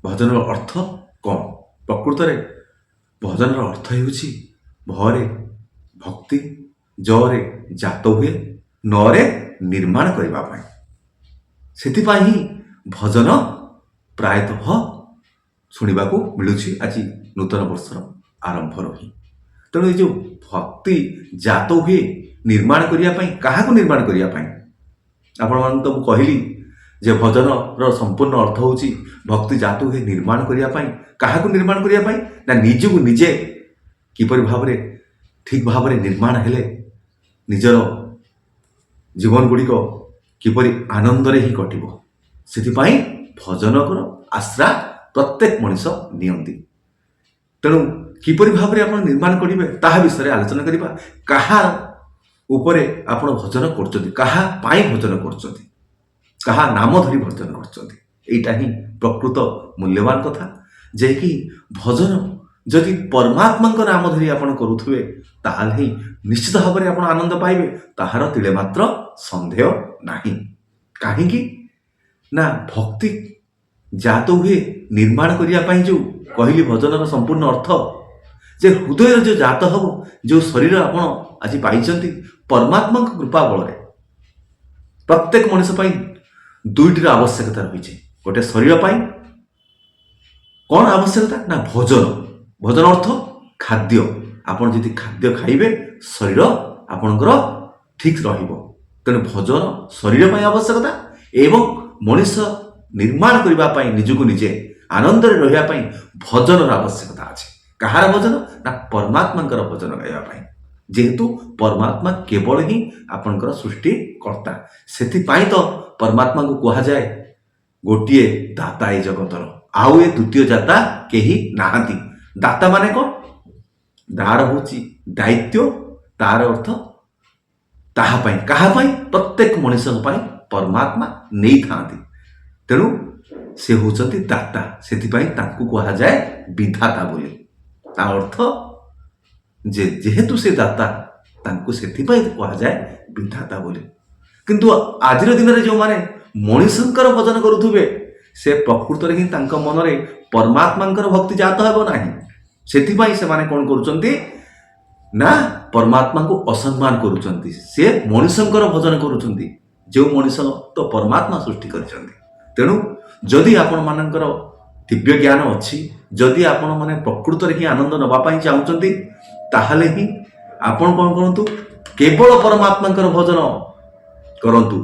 ଭଜନର ଅର୍ଥ କ'ଣ? ପ୍ରକୃତରେ ଭଜନର ଅର୍ଥ ହେଉଛି ଭରେ ଭକ୍ତି, ଜରେ ଜାତ ହୁଏ, ନରେ ନିର୍ମାଣ କରିବା ପାଇଁ। ସେଥିପାଇଁ ହିଁ ଭଜନ ପ୍ରାୟତଃ ଶୁଣିବାକୁ ମିଳୁଛି ଆଜି ନୂତନ ବର୍ଷର ଆରମ୍ଭରୁ ହିଁ। ତେଣୁ ଏ ଯେଉଁ ଭକ୍ତି ଜାତ ହୁଏ ନିର୍ମାଣ କରିବା ପାଇଁ, କାହାକୁ ନିର୍ମାଣ କରିବା ପାଇଁ? ଆପଣମାନଙ୍କୁ ତ ମୁଁ କହିଲି ଯେ ଭଜନର ସମ୍ପୂର୍ଣ୍ଣ ଅର୍ଥ ହେଉଛି ଭକ୍ତି ଜାତ ହୁଏ ନିର୍ମାଣ କରିବା ପାଇଁ। କାହାକୁ ନିର୍ମାଣ କରିବା ପାଇଁ? ନା ନିଜକୁ ନିଜେ କିପରି ଭାବରେ ଠିକ୍ ଭାବରେ ନିର୍ମାଣ ହେଲେ ନିଜର ଜୀବନ ଗୁଡ଼ିକ କିପରି ଆନନ୍ଦରେ ହିଁ କଟିବ, ସେଥିପାଇଁ ଭଜନର ଆଶ୍ରା ପ୍ରତ୍ୟେକ ମଣିଷ ନିଅନ୍ତି। ତେଣୁ କିପରି ଭାବରେ ଆପଣ ନିର୍ମାଣ କରିବେ ତାହା ବିଷୟରେ ଆଲୋଚନା କରିବା। କାହା ଉପରେ ଆପଣ ଭଜନ କରୁଛନ୍ତି, କାହା ପାଇଁ ଭଜନ କରୁଛନ୍ତି, କାହା ନାମ ଧରି ଭଜନ କରୁଛନ୍ତି, ଏଇଟା ହିଁ ପ୍ରକୃତ ମୂଲ୍ୟବାନ କଥା। ଯେ କି ଭଜନ ଯଦି ପରମାତ୍ମାଙ୍କ ନାମ ଧରି ଆପଣ କରୁଥିବେ ତାହେଲେ ହିଁ ନିଶ୍ଚିତ ଭାବରେ ଆପଣ ଆନନ୍ଦ ପାଇବେ, ତାହାର ତିଳେ ମାତ୍ର ସନ୍ଦେହ ନାହିଁ। କାହିଁକି ନା ଭକ୍ତି ଜାତ ହୁଏ ନିର୍ମାଣ କରିବା ପାଇଁ ଯେଉଁ କହିଲି ଭଜନର ସମ୍ପୂର୍ଣ୍ଣ ଅର୍ଥ, ଯେ ହୃଦୟରେ ଯେଉଁ ଜାତ ହେବ, ଯେଉଁ ଶରୀର ଆପଣ ଆଜି ପାଇଛନ୍ତି ପରମାତ୍ମାଙ୍କ କୃପା ବଳରେ। ପ୍ରତ୍ୟେକ ମଣିଷ ପାଇଁ ଦୁଇଟିର ଆବଶ୍ୟକତା ରହିଛି। ଗୋଟେ ଶରୀର ପାଇଁ କ'ଣ ଆବଶ୍ୟକତା? ନା ଭଜନ। ଭଜନ ଅର୍ଥ ଖାଦ୍ୟ। ଆପଣ ଯଦି ଖାଦ୍ୟ ଖାଇବେ ଶରୀର ଆପଣଙ୍କର ଠିକ୍ ରହିବ। ତେଣୁ ଭଜନ ଶରୀର ପାଇଁ ଆବଶ୍ୟକତା ଏବଂ ମଣିଷ ନିର୍ମାଣ କରିବା ପାଇଁ, ନିଜକୁ ନିଜେ ଆନନ୍ଦରେ ରହିବା ପାଇଁ ଭଜନର ଆବଶ୍ୟକତା ଅଛି। କାହାର ଭଜନ? ନା ପରମାତ୍ମାଙ୍କର ଭଜନ ଗାଇବା ପାଇଁ। ଯେହେତୁ ପରମାତ୍ମା କେବଳ ହିଁ ଆପଣଙ୍କର ସୃଷ୍ଟିକର୍ତ୍ତା, ସେଥିପାଇଁ ତ ପରମାତ୍ମାଙ୍କୁ କୁହାଯାଏ ଗୋଟିଏ ଦାତା ଏ ଜଗତର, ଆଉ ଏ ଦ୍ୱିତୀୟ ଦାତା କେହି ନାହାନ୍ତି। ଦାତା ମାନେ କ'ଣ? ତାର ହେଉଛି ଦାୟିତ୍ୱ, ତାର ଅର୍ଥ ତାହା ପାଇଁ, କାହା ପାଇଁ? ପ୍ରତ୍ୟେକ ମଣିଷଙ୍କ ପାଇଁ ପରମାତ୍ମା ନେଇଥାନ୍ତି। ତେଣୁ ସେ ହେଉଛନ୍ତି ଦାତା, ସେଥିପାଇଁ ତାଙ୍କୁ କୁହାଯାଏ ବିଧାତା ବୋଲି। ତା ଅର୍ଥ ଯେ ଯେହେତୁ ସେ ଦାତା, ତାଙ୍କୁ ସେଥିପାଇଁ କୁହାଯାଏ ବିଧାତା ବୋଲି। କିନ୍ତୁ ଆଜିର ଦିନରେ ଯେଉଁମାନେ ମଣିଷଙ୍କର ଭଜନ କରୁଥିବେ ସେ ପ୍ରକୃତରେ ହିଁ ତାଙ୍କ ମନରେ ପରମାତ୍ମାଙ୍କର ଭକ୍ତି ଜାତ ହେବ ନାହିଁ। ସେଥିପାଇଁ ସେମାନେ କ'ଣ କରୁଛନ୍ତି ନା ପରମାତ୍ମାଙ୍କୁ ଅସମ୍ମାନ କରୁଛନ୍ତି। ସେ ମଣିଷଙ୍କର ଭଜନ କରୁଛନ୍ତି, ଯେଉଁ ମଣିଷ ତ ପରମାତ୍ମା ସୃଷ୍ଟି କରିଛନ୍ତି। ତେଣୁ ଯଦି ଆପଣମାନଙ୍କର ଦିବ୍ୟ ଜ୍ଞାନ ଅଛି, ଯଦି ଆପଣମାନେ ପ୍ରକୃତରେ ହିଁ ଆନନ୍ଦ ନେବା ପାଇଁ ଚାହୁଁଛନ୍ତି, ତାହେଲେ ହିଁ ଆପଣ କ'ଣ କରନ୍ତୁ, କେବଳ ପରମାତ୍ମାଙ୍କର ଭଜନ କରନ୍ତୁ।